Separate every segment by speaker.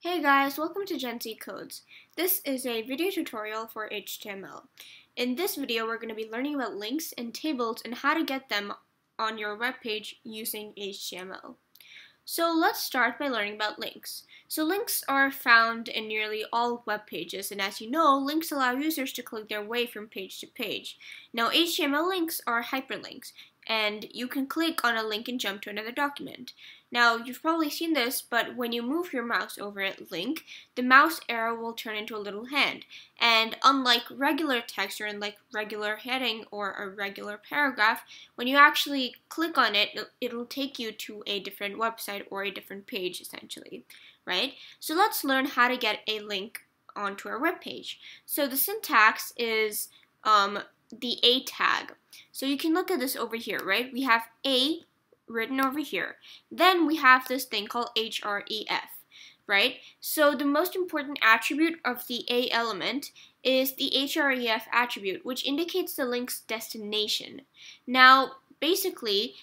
Speaker 1: Hey guys, welcome to Gen Z Codes. This is a video tutorial for HTML. In this video, we're going to be learning about links and tables and how to get them on your web page using HTML. So let's start by learning about links. So links are found in nearly all web pages, and as you know, links allow users to click their way from page to page. Now HTML links are hyperlinks, and you can click on a link and jump to another document. Now, you've probably seen this, but when you move your mouse over a link, the mouse arrow will turn into a little hand. And unlike regular text or like regular heading or a regular paragraph, when you actually click on it, it'll take you to a different website or a different page, essentially, right? So let's learn how to get a link onto our web page. So the syntax is the A tag. So you can look at this over here, right? We have A written over here. Then we have this thing called href, right? So the most important attribute of the A element is the href attribute, which indicates the link's destination. Now, basically,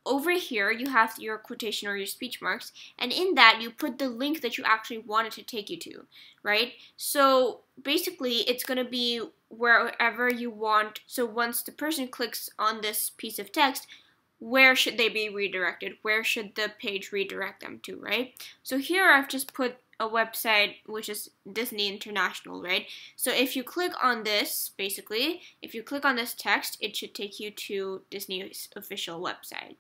Speaker 1: over here you have your quotation or your speech marks, and in that you put the link that you actually wanted to take you to, right? So basically it's going to be wherever you want. So once the person clicks on this piece of text, where should they be redirected? Where should the page redirect them to, right? So here I've just put a website which is Disney International, right? So if you click on this, basically, if you click on this text, it should take you to Disney's official website,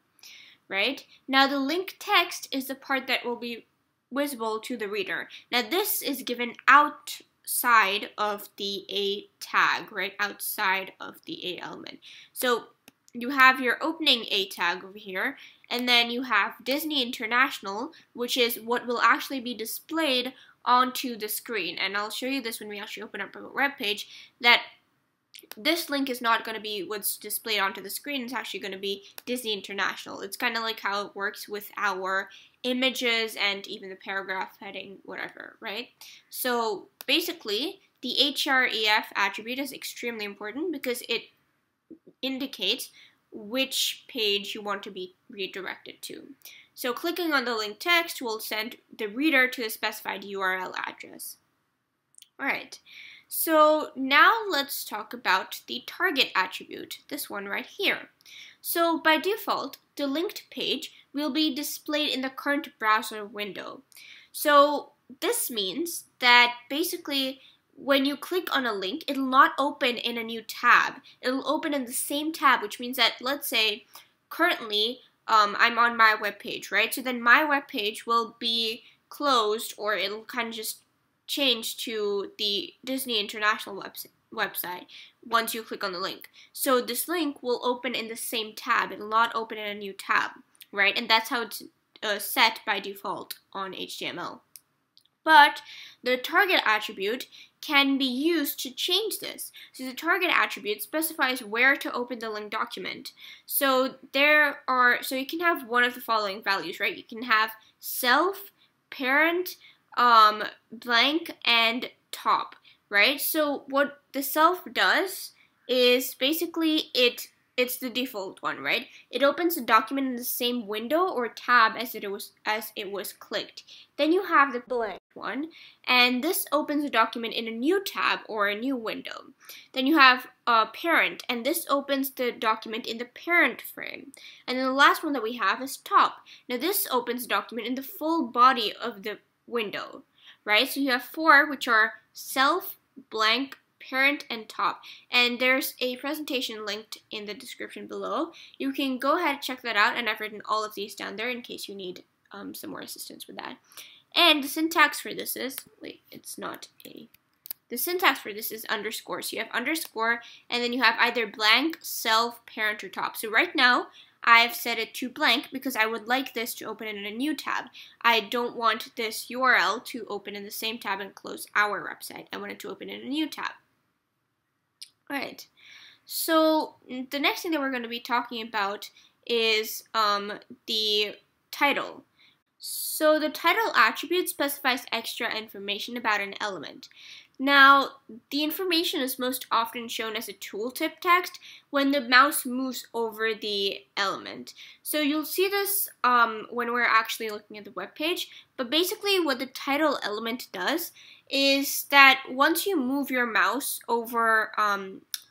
Speaker 1: right? Now the link text is the part that will be visible to the reader. Now this is given outside of the A tag, right? Outside of the A element. So you have your opening A tag over here, and then you have Disney International, which is what will actually be displayed onto the screen. And I'll show you this when we actually open up our web page, that this link is not going to be what's displayed onto the screen. It's actually going to be Disney International. It's kind of like how it works with our images and even the paragraph heading, whatever, right? So basically, the href attribute is extremely important because it indicates which page you want to be redirected to. So clicking on the link text will send the reader to the specified URL address. Alright, so now let's talk about the target attribute, this one right here. So by default, the linked page will be displayed in the current browser window. So this means that basically when you click on a link, it'll not open in a new tab. It'll open in the same tab, which means that, let's say, currently, I'm on my web page, right? So then my web page will be closed, or it'll kind of just change to the Disney International website once you click on the link. So this link will open in the same tab. It'll not open in a new tab, right? And that's how it's set by default on HTML. But the target attribute can be used to change this. So the target attribute specifies where to open the link document. So you can have one of the following values, right? You can have self, parent, blank, and top, right? So what the self does is basically it's the default one, right? It opens the document in the same window or tab as it was clicked. Then you have the blank one, and this opens the document in a new tab or a new window. Then you have parent, and this opens the document in the parent frame. And then the last one that we have is top. Now this opens the document in the full body of the window, right? So you have four, which are self, blank, parent, and top, and there's a presentation linked in the description below. You can go ahead and check that out, and I've written all of these down there in case you need some more assistance with that. And the syntax for this is, the syntax for this is underscore. So you have underscore, and then you have either blank, self, parent, or top. So right now, I've set it to blank because I would like this to open in a new tab. I don't want this URL to open in the same tab and close our website. I want it to open in a new tab. Alright, so the next thing that we're going to be talking about is the title. So the title attribute specifies extra information about an element. Now, the information is most often shown as a tooltip text when the mouse moves over the element. So you'll see this when we're actually looking at the web page, but basically what the title element does is that once you move your mouse over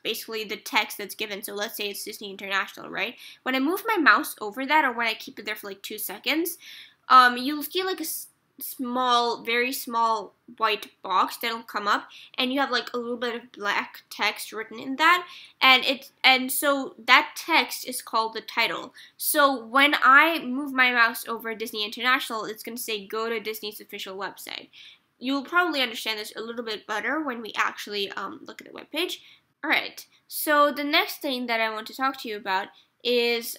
Speaker 1: basically the text that's given, so let's say it's Disney International, right? When I move my mouse over that, or when I keep it there for like 2 seconds, you'll see like a small, very small white box that'll come up, and you have like a little bit of black text written in that, and so that text is called the title. So when I move my mouse over Disney International, it's going to say go to Disney's official website. You'll probably understand this a little bit better when we actually look at the webpage. Alright, so the next thing that I want to talk to you about is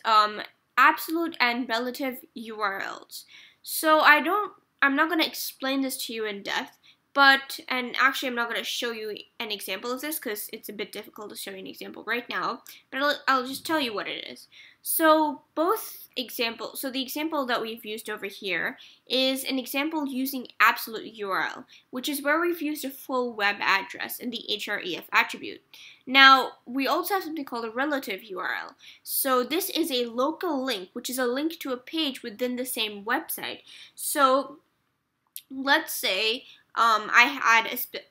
Speaker 1: absolute and relative URLs. So I'm not going to explain this to you in depth, and actually I'm not going to show you an example of this because it's a bit difficult to show you an example right now, but I'll just tell you what it is. So the example that we've used over here is an example using absolute URL, which is where we've used a full web address in the href attribute. Now, we also have something called a relative URL. So this is a local link, which is a link to a page within the same website. So let's say I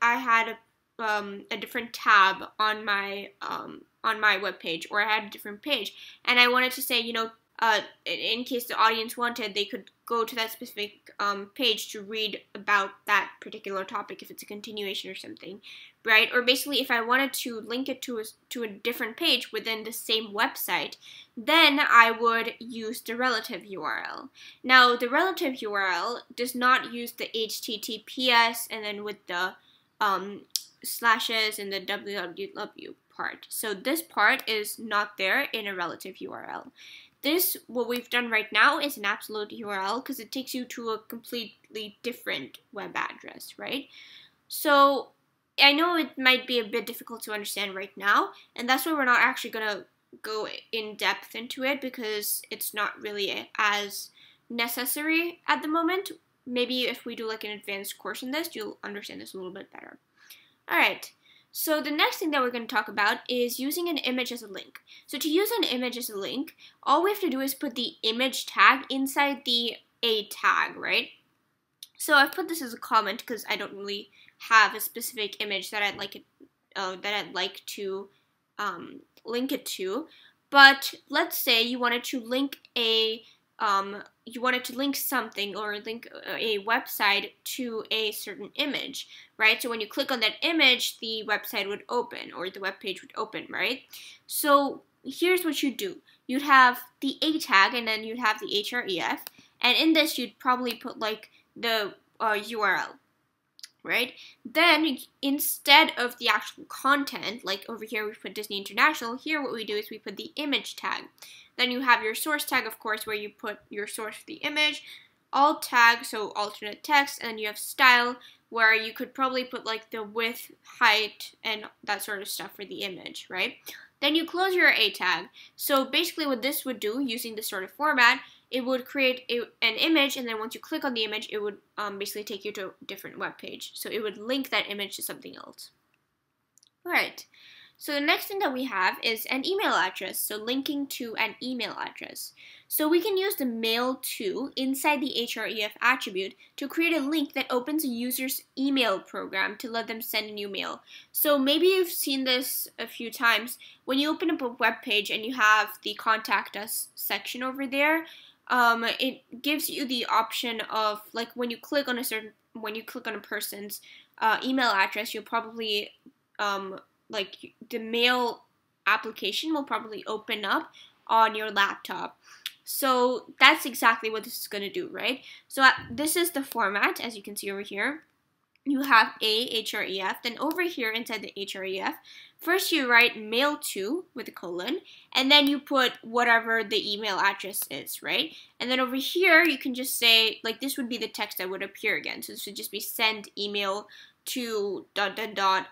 Speaker 1: had a different tab on my web page, or I had a different page, and I wanted to say, in case the audience wanted, they could go to that specific page to read about that particular topic if it's a continuation or something, right? Or basically, if I wanted to link it to a different page within the same website, then I would use the relative URL. Now, the relative URL does not use the HTTPS and then with the slashes and the www part. So this part is not there in a relative URL. What we've done right now is an absolute URL because it takes you to a completely different web address, right? So I know it might be a bit difficult to understand right now, and that's why we're not actually going to go in depth into it because it's not really as necessary at the moment. Maybe if we do like an advanced course in this, you'll understand this a little bit better. Alright. So the next thing that we're going to talk about is using an image as a link. So to use an image as a link, all we have to do is put the image tag inside the a tag, right? So I've put this as a comment because I don't really have a specific image that I'd like to link it to. But let's say you wanted to link something or link a website to a certain image, right? So when you click on that image, the website would open, or the web page would open, right? So here's what you do. You'd have the a tag, and then you'd have the href, and in this you'd probably put like the URL, right? Then instead of the actual content, like over here we put Disney International, here what we do is we put the image tag. Then you have your source tag, of course, where you put your source for the image, alt tag, so alternate text, and then you have style, where you could probably put like the width, height, and that sort of stuff for the image, right? Then you close your a tag. So basically what this would do, using this sort of format, it would create an image, and then once you click on the image, it would basically take you to a different web page. So it would link that image to something else. Alright. So the next thing that we have is an email address, so linking to an email address. So we can use the mail to inside the href attribute to create a link that opens a user's email program to let them send a new mail. So maybe you've seen this a few times. When you open up a web page and you have the contact us section over there, it gives you the option of, like, when you click on a person's email address, you'll probably like the mail application will probably open up on your laptop. So that's exactly what this is going to do, right? So this is the format, as you can see over here. You have a href, then over here inside the href, first you write mail to with a colon, and then you put whatever the email address is, right? And then over here you can just say, like, this would be the text that would appear again. So this would just be send email to ...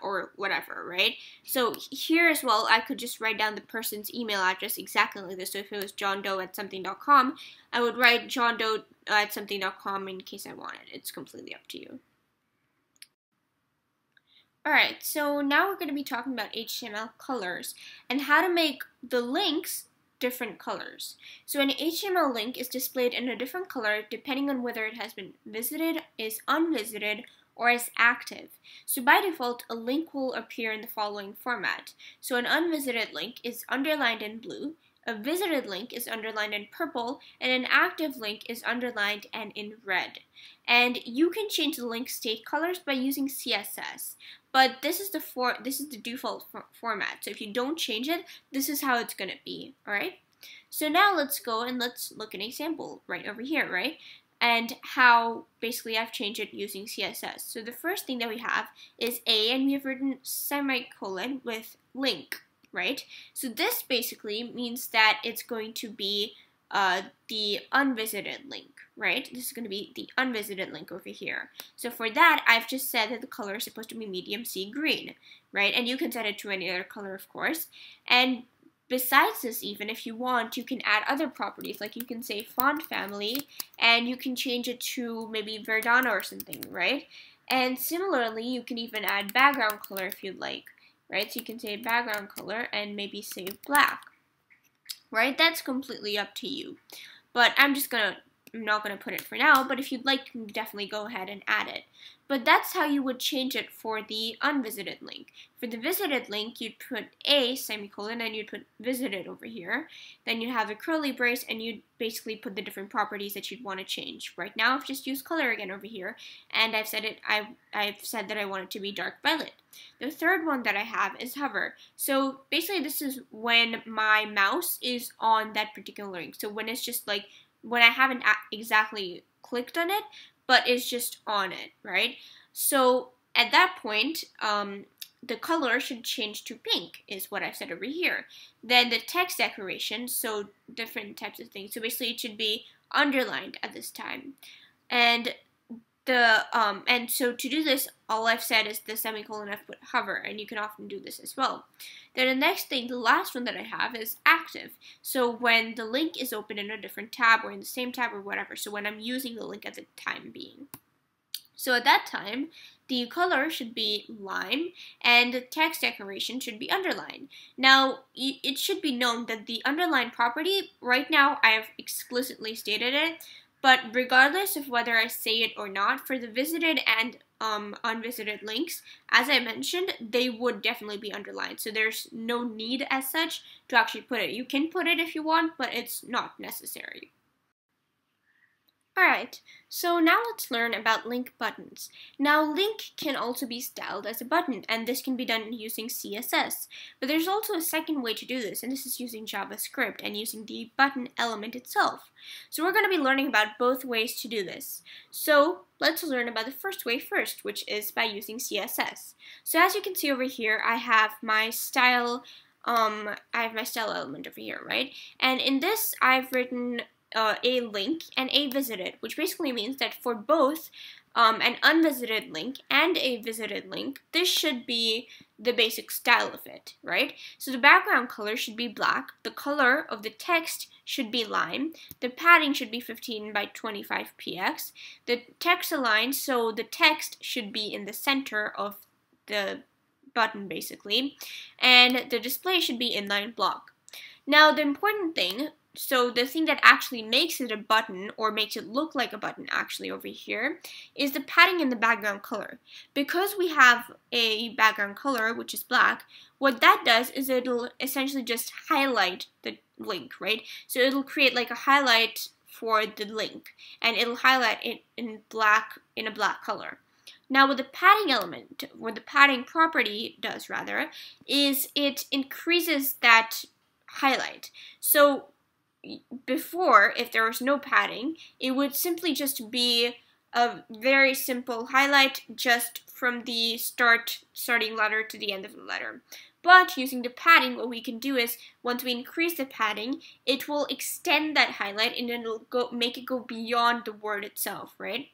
Speaker 1: or whatever, right? So here as well, I could just write down the person's email address exactly like this. So if it was johndoe@something.com, I would write johndoe@something.com in case I wanted. It's completely up to you. Alright, so now we're going to be talking about HTML colors and how to make the links different colors. So an HTML link is displayed in a different color depending on whether it has been visited, is unvisited, or is active. So by default, a link will appear in the following format. So an unvisited link is underlined in blue, a visited link is underlined in purple, and an active link is underlined and in red. And you can change the link state colors by using CSS. But this is the default format. So if you don't change it, this is how it's gonna be. All right. So now let's go and let's look at an example right over here, right? And how basically I've changed it using CSS. So the first thing that we have is A, and we have written semicolon with link, right? So this basically means that it's going to be the unvisited link, right? This is going to be the unvisited link over here. So for that, I've just said that the color is supposed to be medium sea green, right? And you can set it to any other color, of course. And besides this, even if you want, you can add other properties, like you can say font family, and you can change it to maybe Verdana or something, right? And similarly, you can even add background color if you'd like, right? So you can say background color and maybe say black, right? That's completely up to you. But I'm not gonna put it for now, but if you'd like, you can definitely go ahead and add it. But that's how you would change it for the unvisited link. For the visited link, you'd put A semicolon and you'd put visited over here. Then you'd have a curly brace and you'd basically put the different properties that you'd want to change. Right now, I've just used color again over here, and I've said that I want it to be dark violet. The third one that I have is hover. So basically, this is when my mouse is on that particular link. So when it's just like when I haven't exactly clicked on it, but it's just on it, right? So at that point, the color should change to pink, is what I've said over here. Then the text decoration, so different types of things. So basically, it should be underlined at this time, and so to do this, all I've said is the semicolon, I've put hover, and you can often do this as well. Then the next thing, the last one that I have is active. So when the link is open in a different tab or in the same tab or whatever, so when I'm using the link at the time being. So at that time, the color should be lime and the text decoration should be underlined. Now, it should be known that the underline property, right now I have explicitly stated it, but regardless of whether I say it or not, for the visited and unvisited links, as I mentioned, they would definitely be underlined. So there's no need as such to actually put it. You can put it if you want, but it's not necessary. Alright, so now let's learn about link buttons. Now, link can also be styled as a button, and this can be done using CSS. But there's also a second way to do this, and this is using JavaScript and using the button element itself. So we're going to be learning about both ways to do this. So let's learn about the first way first, which is by using CSS. So as you can see over here, I have my style element over here, right? And in this, I've written a link and a visited, which basically means that for both an unvisited link and a visited link, this should be the basic style of it, right? So the background color should be black, the color of the text should be lime, the padding should be 15 by 25 px, the text align, so the text should be in the center of the button basically, and the display should be inline block. Now the important thing, so the thing that actually makes it a button, or makes it look like a button actually over here, is the padding in the background color. Because we have a background color, which is black, what that does is it'll essentially just highlight the link, right? So it'll create like a highlight for the link, and it'll highlight it in a black color. Now what the padding element, what the padding property does rather, is it increases that highlight. So before, if there was no padding, it would simply just be a very simple highlight just from the starting letter to the end of the letter. But using the padding, what we can do is, once we increase the padding, it will extend that highlight and it'll make it go beyond the word itself, right?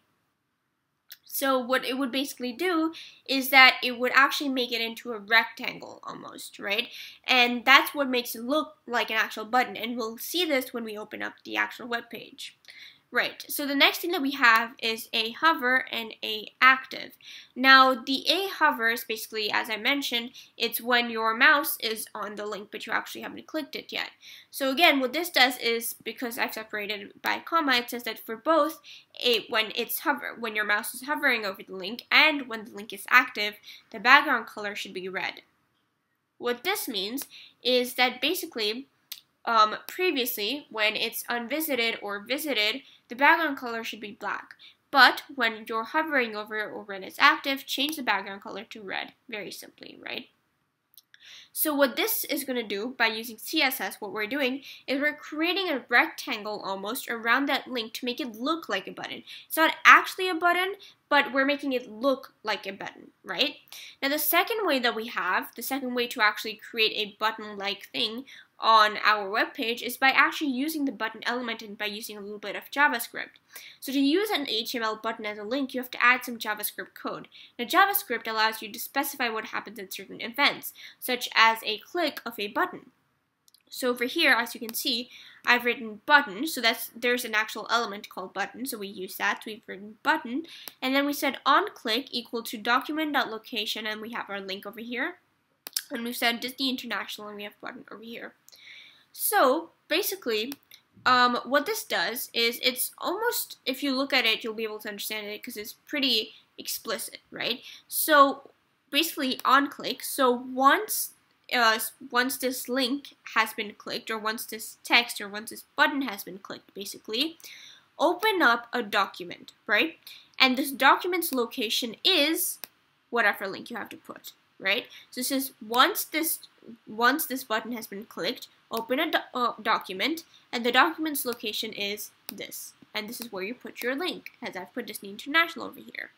Speaker 1: So what it would basically do is that it would actually make it into a rectangle almost, right? And that's what makes it look like an actual button, and we'll see this when we open up the actual web page. Right, so the next thing that we have is a hover and a active. Now, the a hover is basically, as I mentioned, it's when your mouse is on the link, but you actually haven't clicked it yet. So again, what this does is, because I've separated it by a comma, it says that for both, when your mouse is hovering over the link and when the link is active, the background color should be red. What this means is that basically, previously, when it's unvisited or visited, the background color should be black. But when you're hovering over it or when it's active, change the background color to red, very simply, right? So what this is going to do by using CSS, what we're doing is we're creating a rectangle almost around that link to make it look like a button. It's not actually a button, but we're making it look like a button, right? Now the second way to actually create a button-like thing on our web page is by actually using the button element and by using a little bit of JavaScript. So to use an HTML button as a link, you have to add some JavaScript code. Now JavaScript allows you to specify what happens at certain events, such as a click of a button. So over here, as you can see, I've written button, so there's an actual element called button, so we use that. So we've written button, and then we said onClick equal to document.location, and we have our link over here. And we've said Disney International, and we have button over here. So basically, what this does is it's almost, if you look at it, you'll be able to understand it because it's pretty explicit, right? So basically, onClick. So once this link has been clicked, or once this text, or once this button has been clicked, basically, open up a document, right? And this document's location is whatever link you have to put, right? So it says once this button has been clicked, open a document, and the document's location is this. And this is where you put your link, as I've put Disney International over here.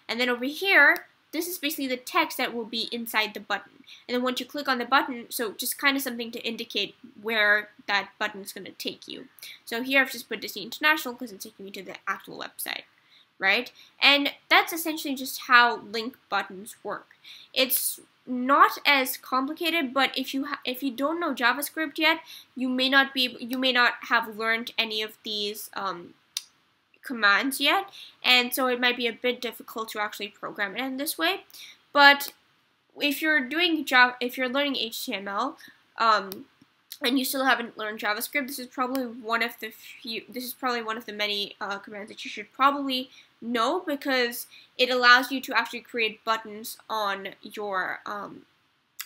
Speaker 1: And then over here, this is basically the text that will be inside the button. And then once you click on the button, so just kind of something to indicate where that button is going to take you. So here I've just put Disney International because it's taking me to the actual website, right? And that's essentially just how link buttons work. It's not as complicated, but if you don't know JavaScript yet, you may not have learned any of these commands yet, and so it might be a bit difficult to actually program it in this way. But if you're learning HTML, and you still haven't learned JavaScript, this is probably one of the many commands that you should probably know, because it allows you to actually create buttons on your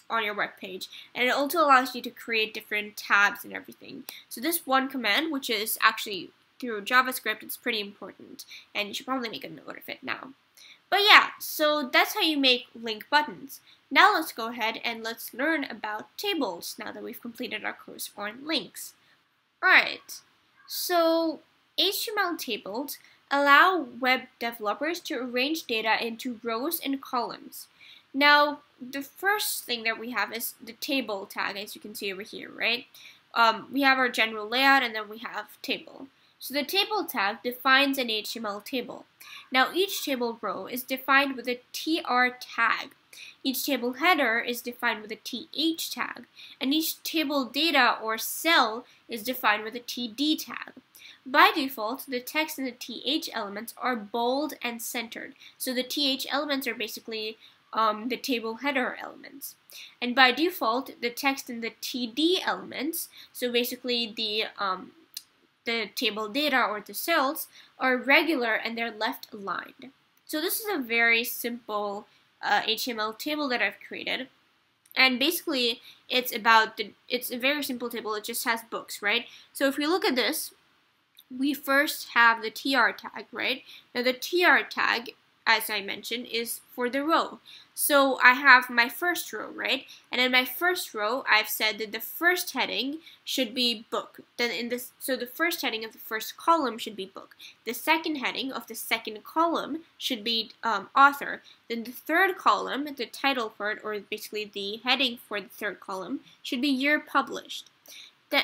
Speaker 1: web page, and it also allows you to create different tabs and everything. So this one command, which is actually through JavaScript, it's pretty important, and you should probably make a note of it now. But yeah, so that's how you make link buttons. Now let's go ahead and let's learn about tables now that we've completed our course on links. Alright, so HTML tables allow web developers to arrange data into rows and columns. Now, the first thing that we have is the table tag, as you can see over here, right? We have our general layout, and then we have table. So the table tag defines an HTML table. Now each table row is defined with a TR tag. Each table header is defined with a TH tag. And each table data or cell is defined with a TD tag. By default, the text and the TH elements are bold and centered. So the TH elements are basically the table header elements. And by default, the text and the TD elements, so basically the table data or the cells, are regular and they're left aligned. So this is a very simple HTML table that I've created. And basically, it's a very simple table. It just has books, right? So if we look at this, we first have the TR tag, right? Now the TR tag, as I mentioned, is for the row. So I have my first row, right? And in my first row, I've said that the first heading should be book. So the first heading of the first column should be book. The second heading of the second column should be author. Then the third column, the title for it, or basically the heading for the third column, should be year published.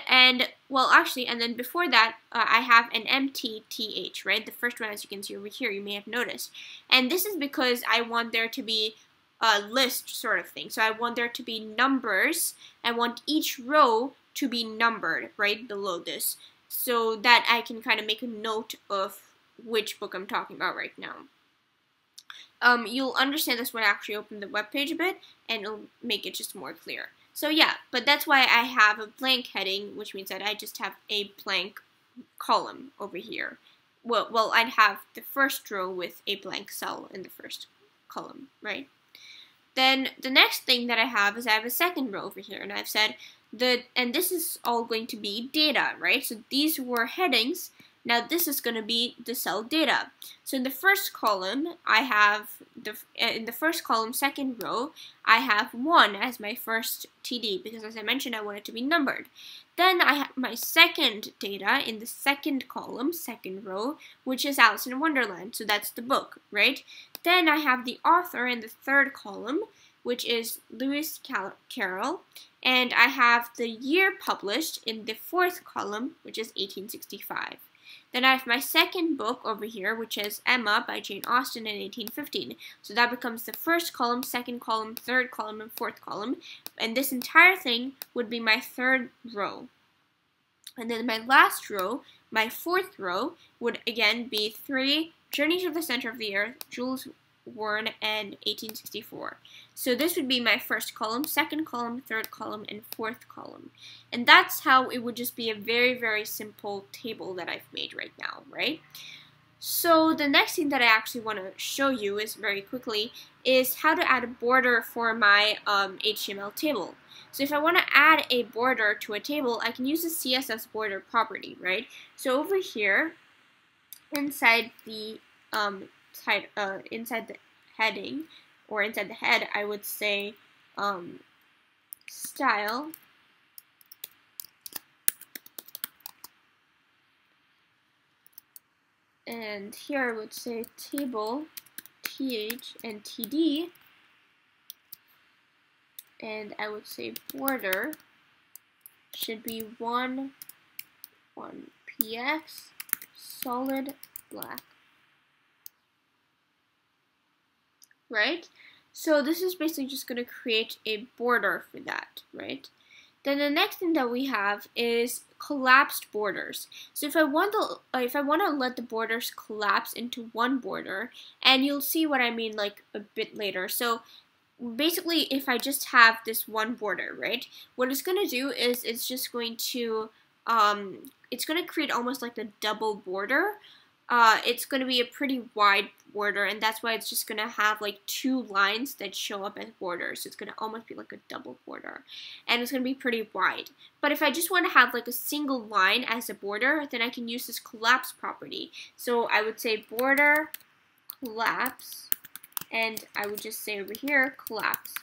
Speaker 1: And then before that, I have an empty th, right? The first one, as you can see over here, you may have noticed. And this is because I want there to be a list sort of thing. So I want there to be numbers. I want each row to be numbered right below this, so that I can kind of make a note of which book I'm talking about right now. You'll understand this when I actually open the web page a bit, and it'll make it just more clear. So yeah, but that's why I have a blank heading, which means that I just have a blank column over here. Well, I'd have the first row with a blank cell in the first column, right? Then the next thing that I have is I have a second row over here, and I've said and this is all going to be data, right? So these were headings. Now this is going to be the cell data. So in the first column, I have in the first column, second row, I have 1 as my first TD, because as I mentioned, I want it to be numbered. Then I have my second data in the second column, second row, which is Alice in Wonderland. So that's the book, right? Then I have the author in the third column, which is Lewis Carroll, and I have the year published in the fourth column, which is 1865. Then I have my second book over here, which is Emma by Jane Austen in 1815. So that becomes the first column, second column, third column, and fourth column. And this entire thing would be my third row. And then my last row, my fourth row, would again be 3, Journey to the Center of the Earth, Jules Verne, and 1864. So this would be my first column, second column, third column, and fourth column. And that's how it would just be a very, very simple table that I've made right now, right? So the next thing that I actually want to show you is very quickly is how to add a border for my HTML table. So if I want to add a border to a table, I can use the CSS border property, right? So over here, inside the heading, or inside the head, I would say style, and here I would say table, th, and td, and I would say border should be 1 px solid black. Right? So this is basically just going to create a border for that, right? Then the next thing that we have is collapsed borders. So if I want to let the borders collapse into one border, and you'll see what I mean like a bit later. So basically, if I just have this one border, right? What it's going to do is it's just going to create almost like a double border. It's going to be a pretty wide border, and that's why it's just going to have like 2 lines that show up as borders. So it's going to almost be like a double border, and it's going to be pretty wide. But if I just want to have like a single line as a border, then I can use this collapse property. So I would say border collapse, and I would just say over here collapse.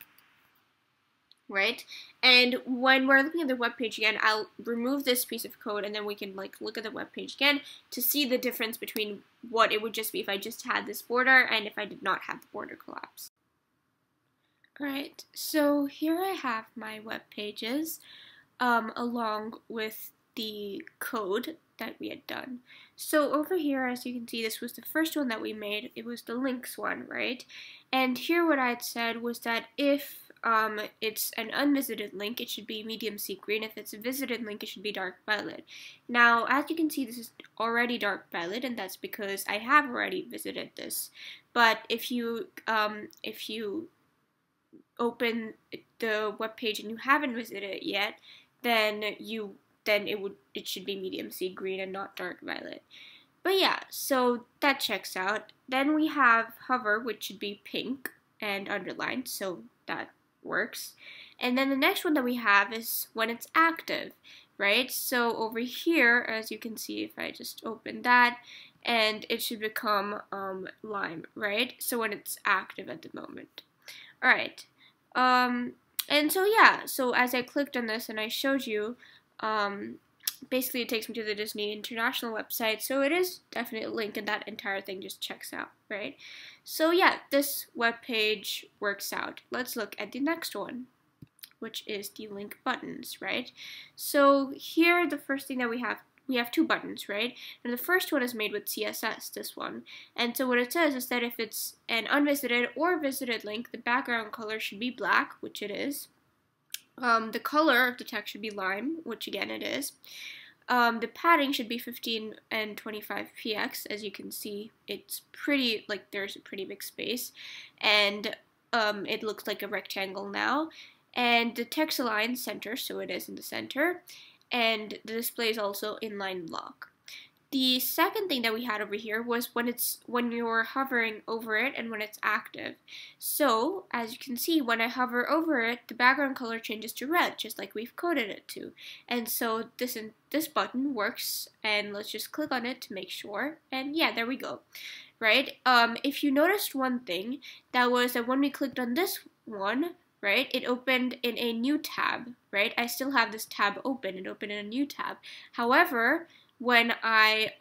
Speaker 1: Right? And when we're looking at the web page again, I'll remove this piece of code, and then we can like look at the web page again to see the difference between what it would just be if I just had this border and if I did not have the border collapse. Alright, so here I have my web pages along with the code that we had done. So over here, as you can see, this was the first one that we made. It was the links one, right? And here what I had said was that if it's an unvisited link, it should be medium sea green. If it's a visited link, it should be dark violet. Now, as you can see, this is already dark violet, and that's because I have already visited this. But if you open the web page and you haven't visited it yet, then it should be medium sea green and not dark violet. But yeah, so that checks out. Then we have hover, which should be pink and underlined, so that works. And then the next one that we have is when it's active, right? So over here, as you can see, if I just open that, and it should become lime, right? So when it's active at the moment. All right. And so yeah, so as I clicked on this and I showed you, basically it takes me to the Disney International website, so it is definitely a link, and that entire thing just checks out, right? So yeah, this web page works out. Let's look at the next one, which is the link buttons, right? So here, the first thing that we have two buttons, right? And the first one is made with CSS, this one. And so what it says is that if it's an unvisited or visited link, the background color should be black, which it is. The color of the text should be lime, which again it is. The padding should be 15 and 25 px. As you can see, it's pretty, like, there's a pretty big space. And it looks like a rectangle now. And the text aligns center, so it is in the center. And the display is also inline block. The second thing that we had over here was when you're hovering over it and when it's active. So, as you can see, when I hover over it, the background color changes to red, just like we've coded it to. And so this button works, and let's just click on it to make sure. And yeah, there we go. Right? If you noticed one thing, that was that when we clicked on this one, right, it opened in a new tab, right? I still have this tab open. It opened in a new tab. However, when I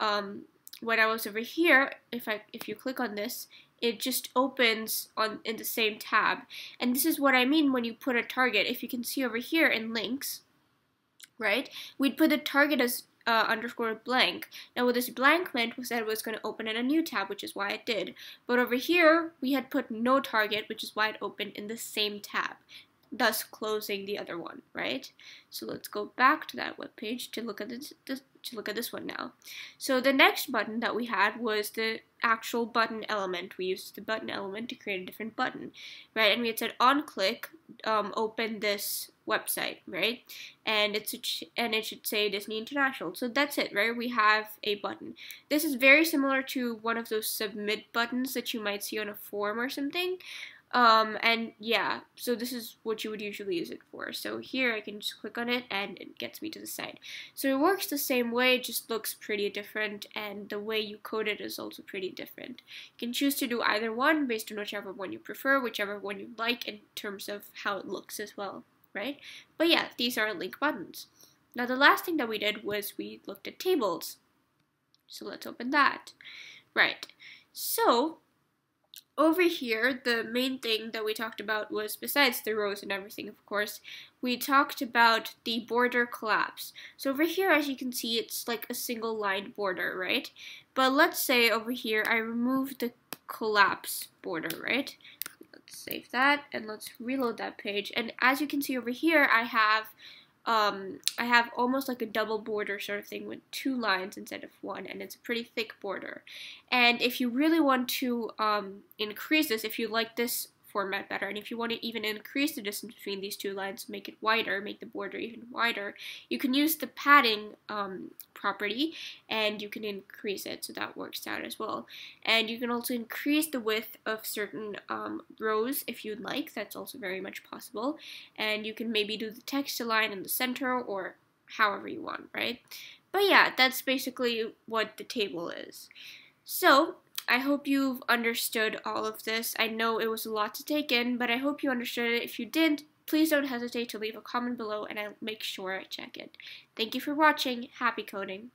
Speaker 1: was over here, if you click on this, it just opens in the same tab. And this is what I mean when you put a target. If you can see over here in links, right, we'd put the target as underscore blank. Now what this blank meant was that it was going to open in a new tab, which is why it did. But over here, we had put no target, which is why it opened in the same tab, thus closing the other one, right? So let's go back to that web page to look at this one now. So the next button that we had was the actual button element. We used the button element to create a different button, right? And we had said on click, open this website, right? And it should say Disney International. So that's it, right? We have a button. This is very similar to one of those submit buttons that you might see on a form or something. And yeah, so this is what you would usually use it for. So here I can just click on it and it gets me to the site. So it works the same way, it just looks pretty different, and the way you code it is also pretty different. You can choose to do either one based on whichever one you prefer, whichever one you like in terms of how it looks as well, right? But yeah, these are link buttons. Now the last thing that we did was we looked at tables. So let's open that. Right, so over here, the main thing that we talked about was, besides the rows and everything, of course, we talked about the border collapse. So over here, as you can see, it's like a single line border, right? But let's say over here, I remove the collapse border, right? Let's save that, and let's reload that page. And as you can see over here, I have almost like a double border sort of thing with two lines instead of one, and it's a pretty thick border. And if you really want to increase this, if you like this format better, and if you want to even increase the distance between these two lines, make it wider, make the border even wider, you can use the padding property, and you can increase it, so that works out as well. And you can also increase the width of certain rows if you'd like. That's also very much possible. And you can maybe do the text align in the center, or however you want, right? But yeah, that's basically what the table is. So I hope you've understood all of this. I know it was a lot to take in, but I hope you understood it. If you didn't, please don't hesitate to leave a comment below, and I'll make sure I check it. Thank you for watching. Happy coding.